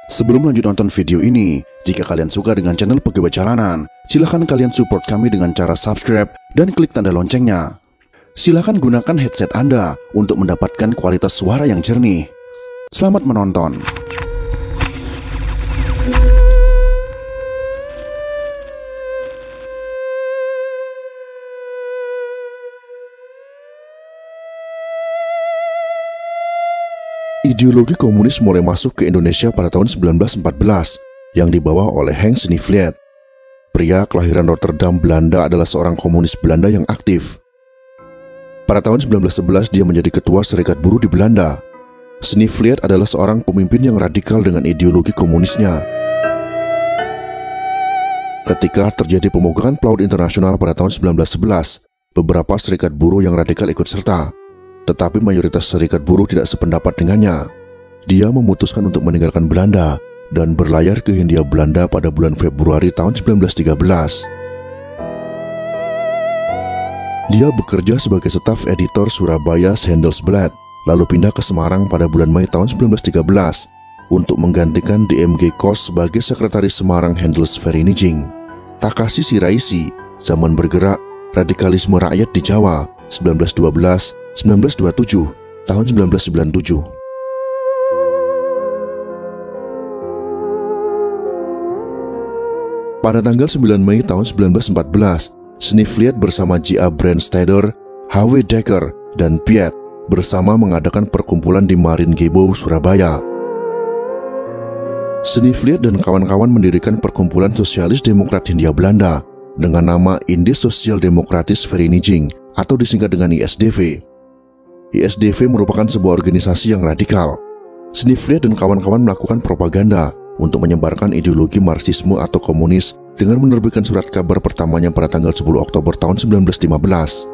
Sebelum lanjut nonton video ini, jika kalian suka dengan channel Pegawai Jalanan, silahkan kalian support kami dengan cara subscribe dan klik tanda loncengnya. Silahkan gunakan headset Anda untuk mendapatkan kualitas suara yang jernih. Selamat menonton. Ideologi komunis mulai masuk ke Indonesia pada tahun 1914 yang dibawa oleh Henk Sneevliet. Pria kelahiran Rotterdam, Belanda adalah seorang komunis Belanda yang aktif. Pada tahun 1911 dia menjadi ketua Serikat Buruh di Belanda. Sneevliet adalah seorang pemimpin yang radikal dengan ideologi komunisnya. Ketika terjadi pemogokan pelaut internasional pada tahun 1911, beberapa serikat buruh yang radikal ikut serta. Tetapi mayoritas serikat buruh tidak sependapat dengannya. Dia memutuskan untuk meninggalkan Belanda dan berlayar ke Hindia Belanda pada bulan Februari tahun 1913. Dia bekerja sebagai staf editor Surabaya Handelsblad, lalu pindah ke Semarang pada bulan Mei tahun 1913 untuk menggantikan DMG Kos sebagai sekretaris Semarang Handelsvereniging. Takashi Shiraishi, Zaman Bergerak, Radikalisme Rakyat di Jawa, 1912-1927, tahun 1997. Pada tanggal 9 Mei tahun 1914, Sneevliet bersama J.A. Brandsteder, H.W. Dekker, dan Piet bersama mengadakan perkumpulan di Maringebo, Surabaya. Sneevliet dan kawan-kawan mendirikan Perkumpulan Sosialis Demokrat Hindia Belanda dengan nama Indisch Sociaal Democratisch Vereniging atau disingkat dengan ISDV. ISDV merupakan sebuah organisasi yang radikal. Sneevliet dan kawan-kawan melakukan propaganda untuk menyebarkan ideologi Marxisme atau komunis dengan menerbitkan surat kabar pertamanya pada tanggal 10 Oktober tahun 1915.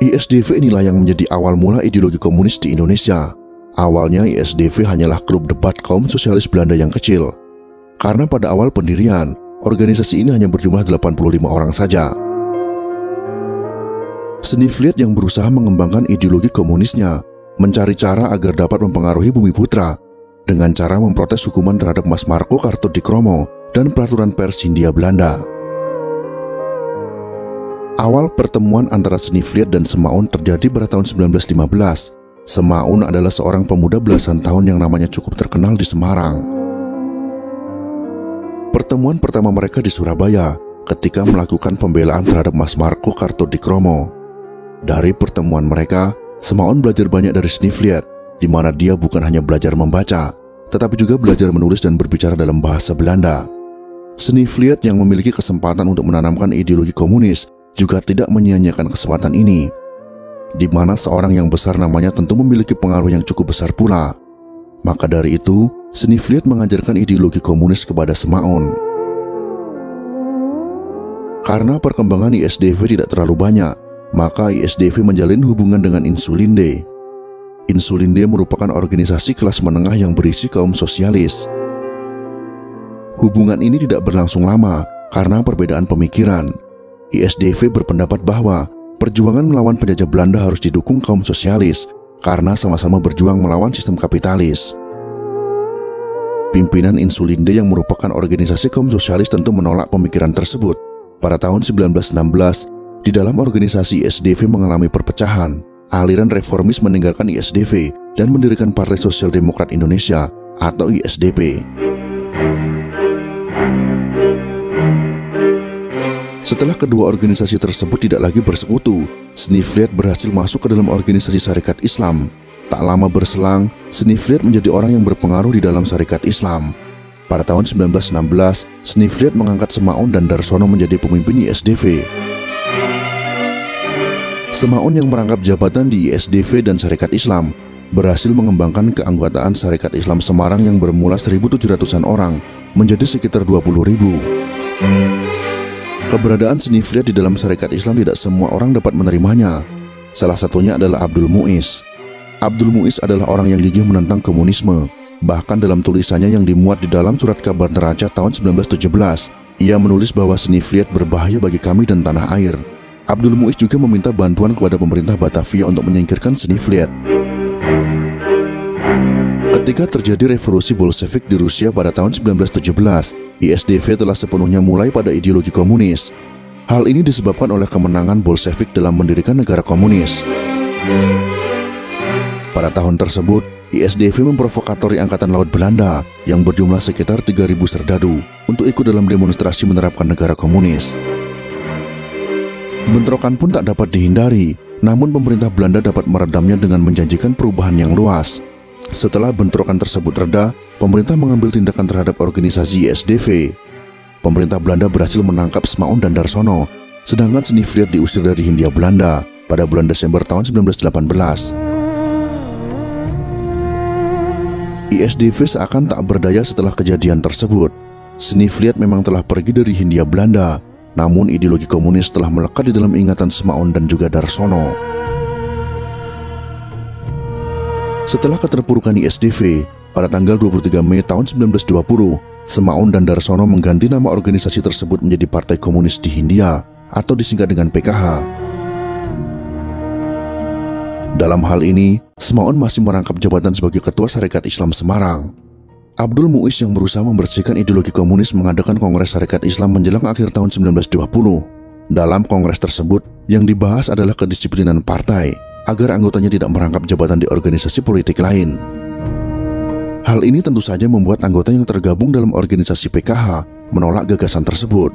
ISDV inilah yang menjadi awal mula ideologi komunis di Indonesia. Awalnya ISDV hanyalah grup debat kaum sosialis Belanda yang kecil. Karena pada awal pendirian, organisasi ini hanya berjumlah 85 orang saja. Sneevliet yang berusaha mengembangkan ideologi komunisnya mencari cara agar dapat mempengaruhi Bumiputra dengan cara memprotes hukuman terhadap Mas Marco Kartodikromo dan peraturan pers Hindia Belanda. Awal pertemuan antara Sneevliet dan Semaun terjadi pada tahun 1915. Semaun adalah seorang pemuda belasan tahun yang namanya cukup terkenal di Semarang. Pertemuan pertama mereka di Surabaya ketika melakukan pembelaan terhadap Mas Marco Kartodikromo. Dari pertemuan mereka, Semaun belajar banyak dari Sneevliet, di mana dia bukan hanya belajar membaca, tetapi juga belajar menulis dan berbicara dalam bahasa Belanda. Sneevliet yang memiliki kesempatan untuk menanamkan ideologi komunis juga tidak menyia-nyiakan kesempatan ini, di mana seorang yang besar namanya tentu memiliki pengaruh yang cukup besar pula. Maka dari itu, Sneevliet mengajarkan ideologi komunis kepada Semaun. Karena perkembangan ISDV tidak terlalu banyak, maka ISDV menjalin hubungan dengan Insulinde. Insulinde merupakan organisasi kelas menengah yang berisi kaum sosialis. Hubungan ini tidak berlangsung lama karena perbedaan pemikiran. ISDV berpendapat bahwa perjuangan melawan penjajah Belanda harus didukung kaum sosialis karena sama-sama berjuang melawan sistem kapitalis. Pimpinan Insulinde yang merupakan organisasi kaum sosialis tentu menolak pemikiran tersebut. Pada tahun 1916, di dalam organisasi ISDV mengalami perpecahan. Aliran reformis meninggalkan ISDV dan mendirikan Partai Sosial Demokrat Indonesia atau ISDP. Setelah kedua organisasi tersebut tidak lagi bersekutu, Sneevliet berhasil masuk ke dalam organisasi Sarekat Islam. Tak lama berselang, Sneevliet menjadi orang yang berpengaruh di dalam Sarekat Islam. Pada tahun 1916, Sneevliet mengangkat Semaun dan Darsono menjadi pemimpin ISDV. Semaun yang merangkap jabatan di ISDV dan Sarekat Islam berhasil mengembangkan keanggotaan Sarekat Islam Semarang yang bermula 1.700-an orang menjadi sekitar 20.000. Keberadaan Sneevliet di dalam Sarekat Islam tidak semua orang dapat menerimanya. Salah satunya adalah Abdul Muiz. Abdul Muiz adalah orang yang gigih menentang komunisme. Bahkan dalam tulisannya yang dimuat di dalam surat kabar neraca tahun 1917, ia menulis bahwa Sneevliet berbahaya bagi kami dan tanah air. Abdul Muiz juga meminta bantuan kepada pemerintah Batavia untuk menyingkirkan Sneevliet. Ketika terjadi revolusi Bolshevik di Rusia pada tahun 1917, ISDV telah sepenuhnya mulai pada ideologi komunis. Hal ini disebabkan oleh kemenangan Bolshevik dalam mendirikan negara komunis. Pada tahun tersebut, ISDV memprovokatori Angkatan Laut Belanda yang berjumlah sekitar 3.000 serdadu untuk ikut dalam demonstrasi menerapkan negara komunis. Bentrokan pun tak dapat dihindari, namun pemerintah Belanda dapat meredamnya dengan menjanjikan perubahan yang luas. Setelah bentrokan tersebut reda, pemerintah mengambil tindakan terhadap organisasi ISDV. Pemerintah Belanda berhasil menangkap Smaun dan Darsono, sedangkan Snifliet diusir dari Hindia Belanda pada bulan Desember tahun 1918. ISDV seakan tak berdaya setelah kejadian tersebut. Snifliet memang telah pergi dari Hindia Belanda, namun ideologi komunis telah melekat di dalam ingatan Smaun dan juga Darsono. Setelah keterpurukan ISDV, pada tanggal 23 Mei tahun 1920, Smaun dan Darsono mengganti nama organisasi tersebut menjadi Partai Komunis di Hindia atau disingkat dengan PKH. Dalam hal ini, Smaun masih merangkap jabatan sebagai Ketua Sarekat Islam Semarang. Abdul Muiz yang berusaha membersihkan ideologi komunis mengadakan Kongres Sarekat Islam menjelang akhir tahun 1920. Dalam kongres tersebut, yang dibahas adalah kedisiplinan partai agar anggotanya tidak merangkap jabatan di organisasi politik lain. Hal ini tentu saja membuat anggota yang tergabung dalam organisasi PKH menolak gagasan tersebut.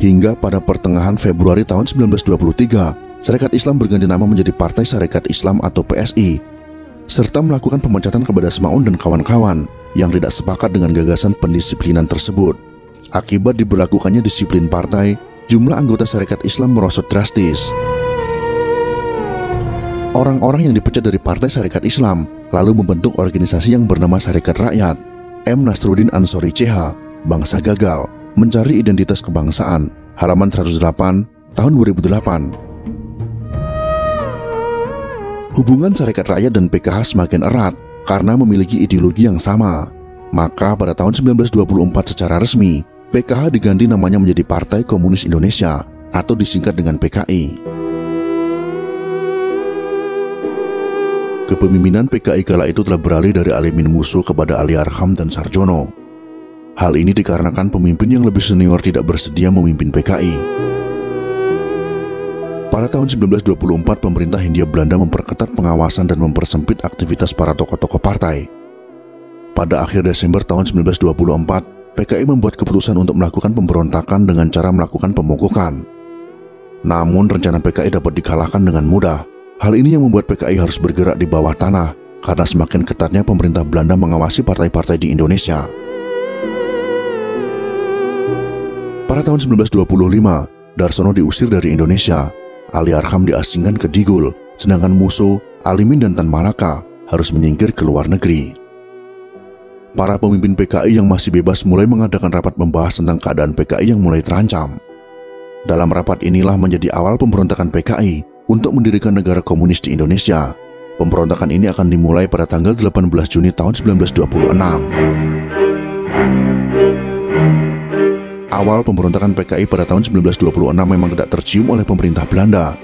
Hingga pada pertengahan Februari tahun 1923, Sarekat Islam berganti nama menjadi Partai Sarekat Islam atau PSI, serta melakukan pemecatan kepada Smaun dan kawan-kawan yang tidak sepakat dengan gagasan pendisiplinan tersebut. Akibat diberlakukannya disiplin partai, jumlah anggota Sarekat Islam merosot drastis. Orang-orang yang dipecat dari Partai Sarekat Islam lalu membentuk organisasi yang bernama Sarekat Rakyat. M. Nasruddin Ansori CH, Bangsa Gagal, Mencari Identitas Kebangsaan, halaman 108, tahun 2008. Hubungan Sarekat Rakyat dan PKH semakin erat karena memiliki ideologi yang sama. Maka pada tahun 1924 secara resmi, PKH diganti namanya menjadi Partai Komunis Indonesia atau disingkat dengan PKI. Kepemimpinan PKI kala itu telah beralih dari Alimin Musuh kepada Ali Arham dan Sarjono. Hal ini dikarenakan pemimpin yang lebih senior tidak bersedia memimpin PKI. Pada tahun 1924, pemerintah Hindia Belanda memperketat pengawasan dan mempersempit aktivitas para tokoh-tokoh partai. Pada akhir Desember tahun 1924, PKI membuat keputusan untuk melakukan pemberontakan dengan cara melakukan pemogokan. Namun rencana PKI dapat dikalahkan dengan mudah. Hal ini yang membuat PKI harus bergerak di bawah tanah karena semakin ketatnya pemerintah Belanda mengawasi partai-partai di Indonesia. Pada tahun 1925, Darsono diusir dari Indonesia, Ali Arham diasingkan ke Digul, sedangkan Musuh, Alimin dan Tan Malaka harus menyingkir ke luar negeri. Para pemimpin PKI yang masih bebas mulai mengadakan rapat membahas tentang keadaan PKI yang mulai terancam. Dalam rapat inilah menjadi awal pemberontakan PKI untuk mendirikan negara komunis di Indonesia. Pemberontakan ini akan dimulai pada tanggal 18 Juni tahun 1926. Awal pemberontakan PKI pada tahun 1926 memang tidak tercium oleh pemerintah Belanda.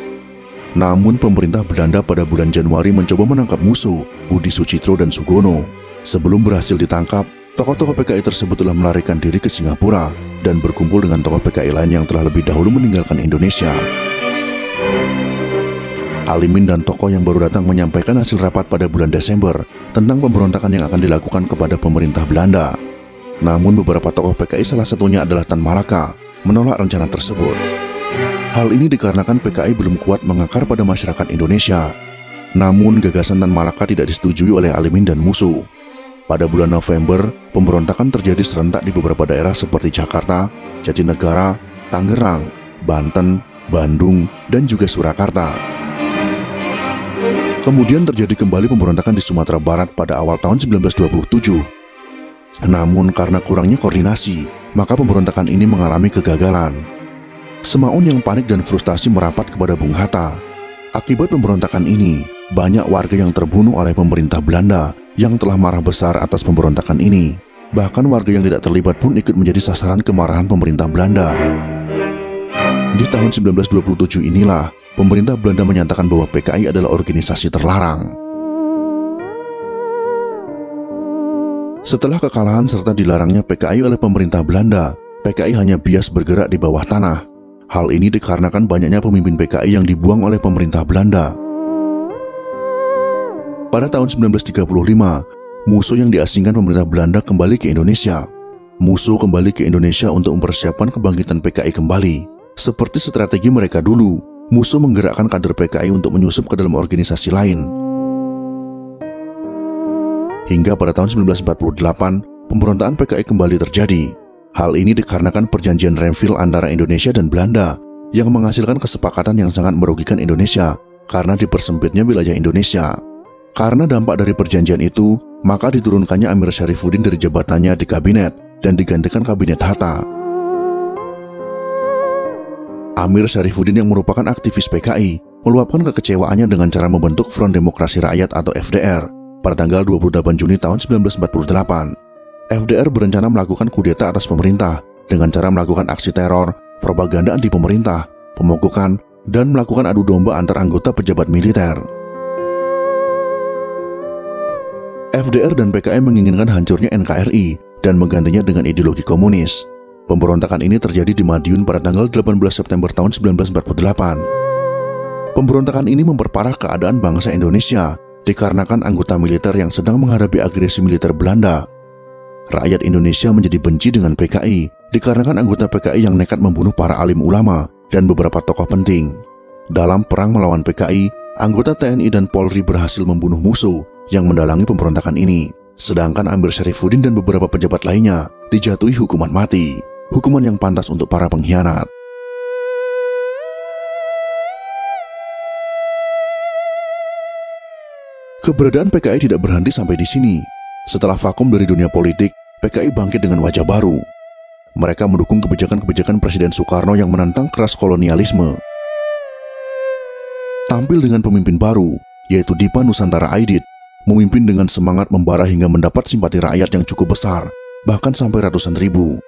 Namun pemerintah Belanda pada bulan Januari mencoba menangkap Musuh, Budi Sucitro dan Sugono. Sebelum berhasil ditangkap, tokoh-tokoh PKI tersebut telah melarikan diri ke Singapura dan berkumpul dengan tokoh PKI lain yang telah lebih dahulu meninggalkan Indonesia. Alimin dan tokoh yang baru datang menyampaikan hasil rapat pada bulan Desember tentang pemberontakan yang akan dilakukan kepada pemerintah Belanda. Namun beberapa tokoh PKI, salah satunya adalah Tan Malaka, menolak rencana tersebut. Hal ini dikarenakan PKI belum kuat mengakar pada masyarakat Indonesia. Namun gagasan Tan Malaka tidak disetujui oleh Alimin dan Musuh. Pada bulan November, pemberontakan terjadi serentak di beberapa daerah seperti Jakarta, Jatinegara, Tangerang, Banten, Bandung, dan juga Surakarta. Kemudian terjadi kembali pemberontakan di Sumatera Barat pada awal tahun 1927. Namun karena kurangnya koordinasi, maka pemberontakan ini mengalami kegagalan. Semaun yang panik dan frustasi merapat kepada Bung Hatta. Akibat pemberontakan ini, banyak warga yang terbunuh oleh pemerintah Belanda yang telah marah besar atas pemberontakan ini. Bahkan warga yang tidak terlibat pun ikut menjadi sasaran kemarahan pemerintah Belanda. Di tahun 1927 inilah, pemerintah Belanda menyatakan bahwa PKI adalah organisasi terlarang. Setelah kekalahan serta dilarangnya PKI oleh pemerintah Belanda, PKI hanya bias bergerak di bawah tanah. Hal ini dikarenakan banyaknya pemimpin PKI yang dibuang oleh pemerintah Belanda. Pada tahun 1935, musuh yang diasingkan pemerintah Belanda kembali ke Indonesia. Musuh kembali ke Indonesia untuk mempersiapkan kebangkitan PKI kembali. Seperti strategi mereka dulu, musuh menggerakkan kader PKI untuk menyusup ke dalam organisasi lain. Hingga pada tahun 1948, pemberontakan PKI kembali terjadi. Hal ini dikarenakan perjanjian Renville antara Indonesia dan Belanda yang menghasilkan kesepakatan yang sangat merugikan Indonesia karena dipersempitnya wilayah Indonesia. Karena dampak dari perjanjian itu, maka diturunkannya Amir Syarifuddin dari jabatannya di kabinet dan digantikan kabinet Hatta. Amir Syarifuddin yang merupakan aktivis PKI meluapkan kekecewaannya dengan cara membentuk Front Demokrasi Rakyat atau FDR pada tanggal 28 Juni tahun 1948. FDR berencana melakukan kudeta atas pemerintah dengan cara melakukan aksi teror, propaganda anti pemerintah, pemogokan, dan melakukan adu domba antar anggota pejabat militer. FDR dan PKI menginginkan hancurnya NKRI dan menggantinya dengan ideologi komunis. Pemberontakan ini terjadi di Madiun pada tanggal 18 September tahun 1948. Pemberontakan ini memperparah keadaan bangsa Indonesia dikarenakan anggota militer yang sedang menghadapi agresi militer Belanda. Rakyat Indonesia menjadi benci dengan PKI dikarenakan anggota PKI yang nekat membunuh para alim ulama dan beberapa tokoh penting. Dalam perang melawan PKI, anggota TNI dan Polri berhasil membunuh musuh yang mendalangi pemberontakan ini. Sedangkan Amir Syarifuddin dan beberapa pejabat lainnya dijatuhi hukuman mati, hukuman yang pantas untuk para pengkhianat. Keberadaan PKI tidak berhenti sampai di sini. Setelah vakum dari dunia politik, PKI bangkit dengan wajah baru. Mereka mendukung kebijakan-kebijakan Presiden Soekarno yang menentang keras kolonialisme. Tampil dengan pemimpin baru, yaitu Dipa Nusantara Aidit, memimpin dengan semangat membara hingga mendapat simpati rakyat yang cukup besar, bahkan sampai ratusan ribu.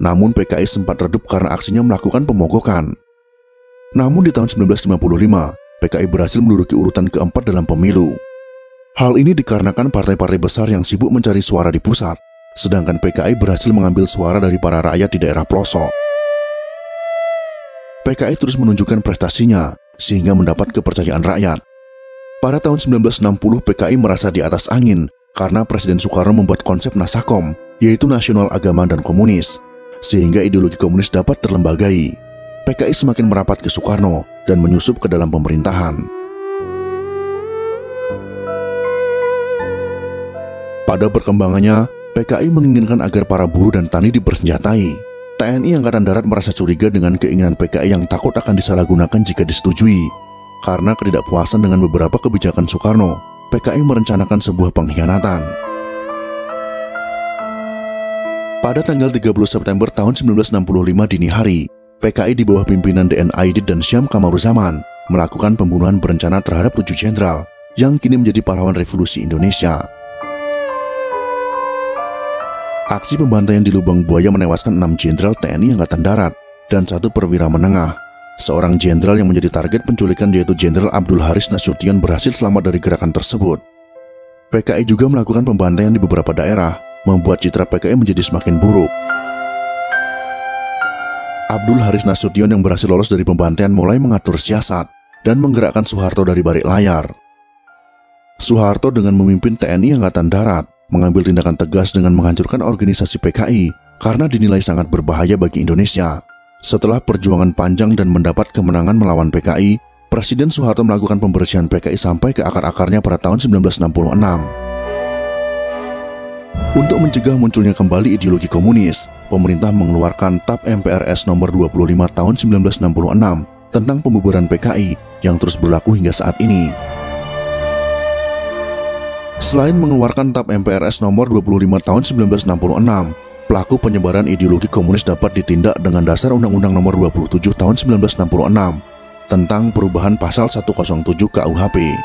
Namun PKI sempat redup karena aksinya melakukan pemogokan. Namun di tahun 1955, PKI berhasil menduduki urutan keempat dalam pemilu. Hal ini dikarenakan partai-partai besar yang sibuk mencari suara di pusat, sedangkan PKI berhasil mengambil suara dari para rakyat di daerah pelosok. PKI terus menunjukkan prestasinya, sehingga mendapat kepercayaan rakyat. Pada tahun 1960, PKI merasa di atas angin karena Presiden Soekarno membuat konsep Nasakom, yaitu nasional, agama, dan komunis, sehingga ideologi komunis dapat terlembagai. PKI semakin merapat ke Soekarno dan menyusup ke dalam pemerintahan. Pada perkembangannya, PKI menginginkan agar para buruh dan tani dipersenjatai. TNI Angkatan Darat merasa curiga dengan keinginan PKI yang takut akan disalahgunakan jika disetujui. Karena ketidakpuasan dengan beberapa kebijakan Soekarno, PKI merencanakan sebuah pengkhianatan. Pada tanggal 30 September tahun 1965 dini hari, PKI di bawah pimpinan DN Aidit dan Syam Kamaruzaman melakukan pembunuhan berencana terhadap 7 jenderal yang kini menjadi pahlawan revolusi Indonesia. Aksi pembantaian di Lubang Buaya menewaskan 6 jenderal TNI Angkatan Darat dan 1 perwira menengah. Seorang jenderal yang menjadi target penculikan yaitu Jenderal Abdul Haris Nasution berhasil selamat dari gerakan tersebut. PKI juga melakukan pembantaian di beberapa daerah, membuat citra PKI menjadi semakin buruk. Abdul Haris Nasution yang berhasil lolos dari pembantaian mulai mengatur siasat dan menggerakkan Soeharto dari balik layar. Soeharto dengan memimpin TNI Angkatan Darat mengambil tindakan tegas dengan menghancurkan organisasi PKI karena dinilai sangat berbahaya bagi Indonesia. Setelah perjuangan panjang dan mendapat kemenangan melawan PKI, Presiden Soeharto melakukan pembersihan PKI sampai ke akar-akarnya pada tahun 1966. Untuk mencegah munculnya kembali ideologi komunis, pemerintah mengeluarkan TAP MPRS nomor 25 tahun 1966 tentang pembubaran PKI yang terus berlaku hingga saat ini. Selain mengeluarkan TAP MPRS nomor 25 tahun 1966, pelaku penyebaran ideologi komunis dapat ditindak dengan dasar Undang-Undang nomor 27 tahun 1966 tentang perubahan pasal 107 KUHP.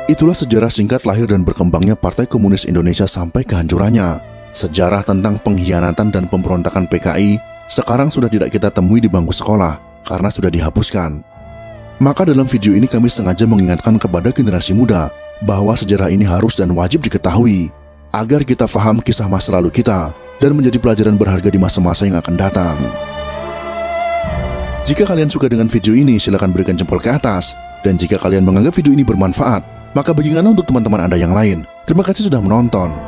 Itulah sejarah singkat lahir dan berkembangnya Partai Komunis Indonesia sampai kehancurannya. Sejarah tentang pengkhianatan dan pemberontakan PKI sekarang sudah tidak kita temui di bangku sekolah karena sudah dihapuskan. Maka dalam video ini kami sengaja mengingatkan kepada generasi muda bahwa sejarah ini harus dan wajib diketahui agar kita paham kisah masa lalu kita dan menjadi pelajaran berharga di masa-masa yang akan datang. Jika kalian suka dengan video ini, silakan berikan jempol ke atas. Dan jika kalian menganggap video ini bermanfaat, maka bagikanlah untuk teman-teman Anda yang lain. Terima kasih sudah menonton.